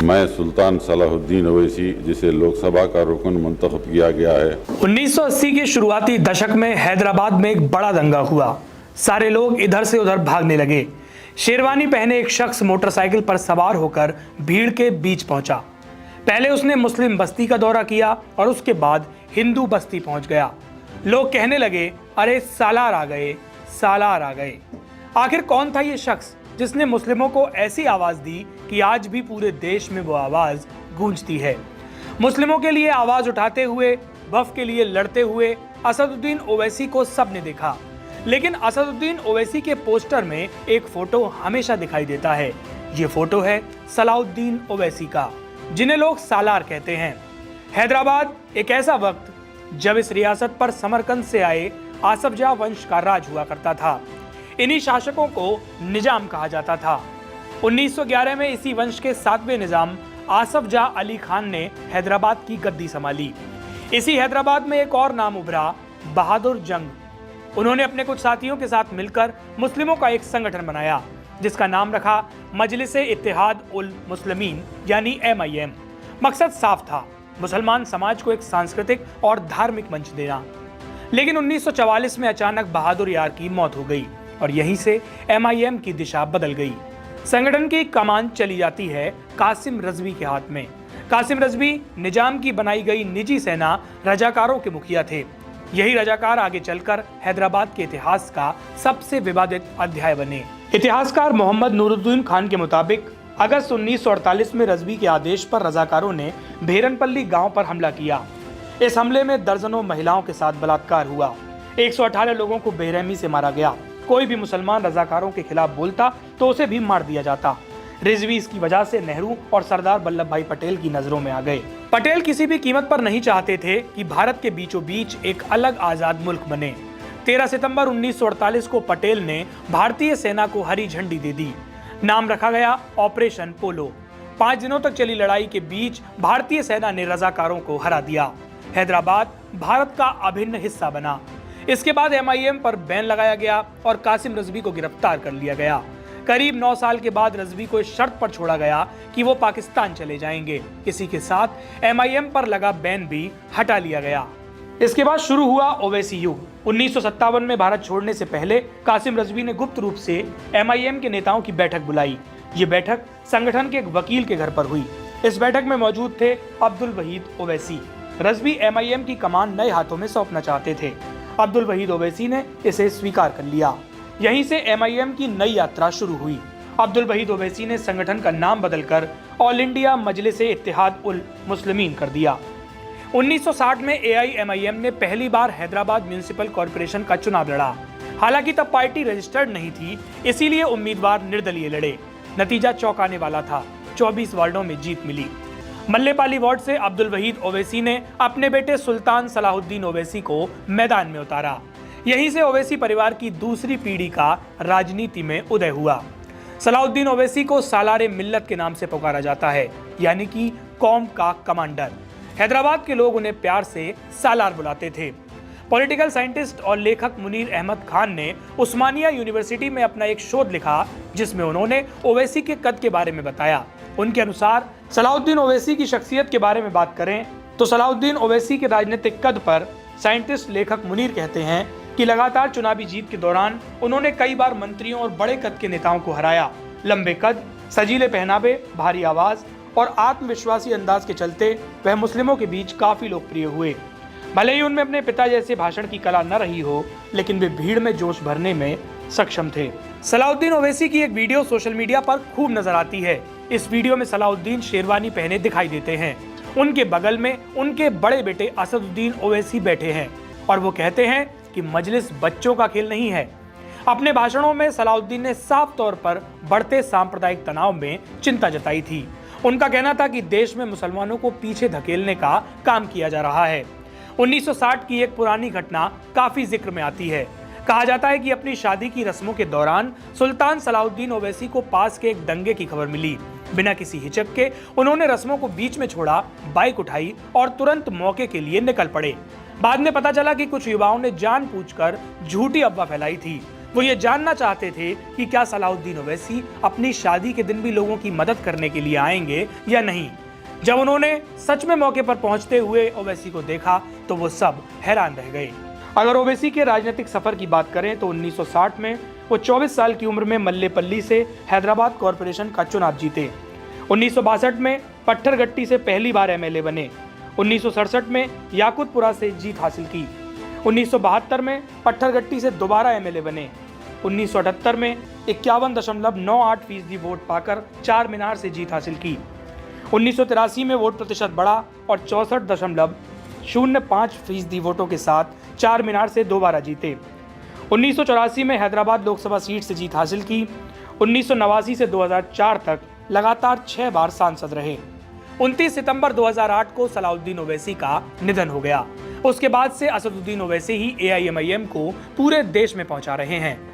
मैं सुल्तान सलाहुद्दीन ओवैसी, जिसे लोकसभा का रुकन मुंतखब किया गया है। 1980 के शुरुआती दशक में हैदराबाद में एक बड़ा दंगा हुआ। सारे लोग इधर से उधर भागने लगे। शेरवानी पहने एक शख्स मोटरसाइकिल पर सवार होकर भीड़ के बीच पहुंचा। पहले उसने मुस्लिम बस्ती का दौरा किया और उसके बाद हिंदू बस्ती पहुंच गया। लोग कहने लगे, अरे सालार आ गए, सालार आ गए। आखिर कौन था ये शख्स जिसने मुस्लिमों को ऐसी आवाज दी कि आज भी पूरे देश में वो आवाज गूंजती है। मुस्लिमों के लिए आवाज उठाते हुए, वफ के लिए लड़ते हुए असदुद्दीन ओवैसी को सबने देखा। लेकिन असदुद्दीन ओवैसी के पोस्टर में एक फोटो हमेशा दिखाई देता है। ये फोटो है सलाहुद्दीन ओवैसी का, जिन्हें लोग सालार कहते हैं। हैदराबाद एक ऐसा वक्त जब इस रियासत पर समरकंद से आए आसफ जाह वंश का राज हुआ करता था। इन्हीं शासकों को निजाम कहा जाता था। 1911 में इसी वंश के 7वें निजाम आसफ जाह अली खान ने हैदराबाद की गद्दी संभाली। इसी हैदराबाद में एक और नाम उभरा, बहादुर जंग। उन्होंने अपने कुछ साथियों के साथ मिलकर मुस्लिमों का एक संगठन बनाया, जिसका नाम रखा मजलिसे इत्तेहाद उल मुस्लिमीन यानी MIM। मकसद साफ था, मुसलमान समाज को एक सांस्कृतिक और धार्मिक मंच देना। लेकिन 1944 में अचानक बहादुर यार की मौत हो गई और यहीं से MIM की दिशा बदल गई। संगठन की कमान चली जाती है कासिम रजवी के हाथ में। कासिम रजवी निजाम की बनाई गई निजी सेना रजाकारों के मुखिया थे। यही रजाकार आगे चलकर हैदराबाद के इतिहास का सबसे विवादित अध्याय बने। इतिहासकार मोहम्मद नूरुद्दीन खान के मुताबिक अगस्त 1948 में रजवी के आदेश पर रजाकारों ने भेरनपल्ली गांव पर हमला किया। इस हमले में दर्जनों महिलाओं के साथ बलात्कार हुआ। 118 लोगों को बेरहमी से मारा गया। कोई भी मुसलमान रजाकारों के खिलाफ बोलता तो उसे भी मार दिया जाता। रिजवी इसकी वजह से नेहरू और सरदार वल्लभ भाई पटेल की नजरों में आ गए। पटेल किसी भी कीमत पर नहीं चाहते थे कि भारत के बीचों बीच एक अलग आजाद मुल्क बने। 13 सितंबर 1948 को पटेल ने भारतीय सेना को हरी झंडी दे दी। नाम रखा गया ऑपरेशन पोलो। 5 दिनों तक चली लड़ाई के बीच भारतीय सेना ने रजाकारों को हरा दिया। हैदराबाद भारत का अभिन्न हिस्सा बना। इसके बाद MIM पर बैन लगाया गया और कासिम रजवी को गिरफ्तार कर लिया गया। करीब 9 साल के बाद रजवी को इस शर्त पर छोड़ा गया कि वो पाकिस्तान चले जाएंगे। इसी के साथ MIM पर लगा बैन भी हटा लिया गया। इसके बाद शुरू हुआ ओवैसी युग। 1957 में भारत छोड़ने से पहले कासिम रजवी ने गुप्त रूप से MIM के नेताओं की बैठक बुलाई। ये बैठक संगठन के एक वकील के घर पर हुई। इस बैठक में मौजूद थे अब्दुल वहीद ओवैसी। रजवी MIM की कमान नए हाथों में सौंपना चाहते थे। अब्दुल वहीद ओवैसी ने इसे स्वीकार कर लिया। यहीं से MIM की नई यात्रा शुरू हुई। अब्दुल वहीद ओवैसी ने संगठन का नाम बदलकर ऑल इंडिया मजलिसे इत्तेहाद उल मुस्लिमीन कर दिया। 1960 में AIMIM ने पहली बार हैदराबाद म्युनिसिपल कॉर्पोरेशन का चुनाव लड़ा। हालांकि तब पार्टी रजिस्टर्ड नहीं थी, इसीलिए उम्मीदवार निर्दलीय लड़े। नतीजा चौंकाने वाला था, 24 वार्डों में जीत मिली। मल्लेपाली वार्ड से अब्दुल वहीद ओवैसी ने अपने बेटे सुल्तान सलाहुद्दीन ओवैसी को मैदान में उतारा। यहीं से ओवैसी परिवार की दूसरी पीढ़ी का राजनीति में उदय हुआ। सलाहुद्दीन ओवैसी को सालारे मिल्लत के नाम से पुकारा जाता है, यानी कि कौम का कमांडर। हैदराबाद के लोग उन्हें प्यार से सालार बुलाते थे। पॉलिटिकल साइंटिस्ट और लेखक मुनीर अहमद खान ने उस्मानिया यूनिवर्सिटी में अपना एक शोध लिखा, जिसमें उन्होंने ओवैसी के कद के बारे में बताया। उनके अनुसार सलाहुद्दीन ओवैसी की शख्सियत के बारे में बात करें तो सलाहुद्दीन ओवैसी के राजनीतिक कद पर साइंटिस्ट लेखक मुनीर कहते हैं कि लगातार चुनावी जीत के दौरान उन्होंने कई बार मंत्रियों और बड़े कद के नेताओं को हराया। लंबे कद, सजीले पहनावे, भारी आवाज और आत्मविश्वासी अंदाज के चलते वह मुस्लिमों के बीच काफी लोकप्रिय हुए। भले ही उनमें अपने पिता जैसे भाषण की कला न रही हो, लेकिन वे भीड़ में जोश भरने में सक्षम थे। सलाहुद्दीन ओवैसी की एक वीडियो सोशल मीडिया पर खूब नजर आती है। इस वीडियो में सलाहुद्दीन शेरवानी पहने दिखाई देते हैं। उनके बगल में उनके बड़े बेटे असदुद्दीन ओवैसी बैठे हैं और वो कहते हैं कि मजलिस बच्चों का खेल नहीं है। अपने भाषणों में सलाहुद्दीन ने साफ तौर पर बढ़ते सांप्रदायिक तनाव में चिंता जताई थी। उनका कहना था कि देश में मुसलमानों को पीछे धकेलने का काम किया जा रहा है। 1960 की एक पुरानी घटना काफी जिक्र में आती है। कहा जाता है कि अपनी शादी की रस्मों के दौरान सुल्तान सलाहुद्दीन ओवैसी को पास के एक दंगे की खबर मिली। बिना किसी हिचक के उन्होंने रस्मों को बीच में छोड़ा, बाइक उठाई और तुरंत मौके के लिए निकल पड़े। बाद में पता चला कि कुछ युवाओं ने जानबूझकर झूठी अफवाह फैलाई थी। वो ये जानना चाहते थे कि क्या सलाहुद्दीन ओवैसी अपनी शादी के दिन भी लोगों की मदद करने के लिए आएंगे या नहीं। जब उन्होंने सच में मौके पर पहुंचते हुए ओवैसी को देखा तो वो सब हैरान रह गए। अगर ओवैसी के राजनीतिक सफर की बात करें तो 1960 में वो 24 साल की उम्र में मल्लेपल्ली से हैदराबाद कॉरपोरेशन का चुनाव जीते। 1962 में पट्थरगट्टी से पहली बार एमएलए बने। 1967 में याकुतपुरा से जीत हासिल की। 1972 में पट्थरगट्टी से दोबारा एमएलए बने। 1978 में 51.98% वोट पाकर चार मीनार से जीत हासिल की। 1983 में वोट प्रतिशत बढ़ा और 64.05% वोटों के साथ चार मीनार से दोबारा जीते। 1984 में हैदराबाद लोकसभा सीट से जीत हासिल की। 1989 से 2004 तक लगातार 6 बार सांसद रहे। 29 सितंबर 2008 को सलाहुद्दीन ओवैसी का निधन हो गया। उसके बाद से असदुद्दीन ओवैसी ही AIMIM को पूरे देश में पहुंचा रहे हैं।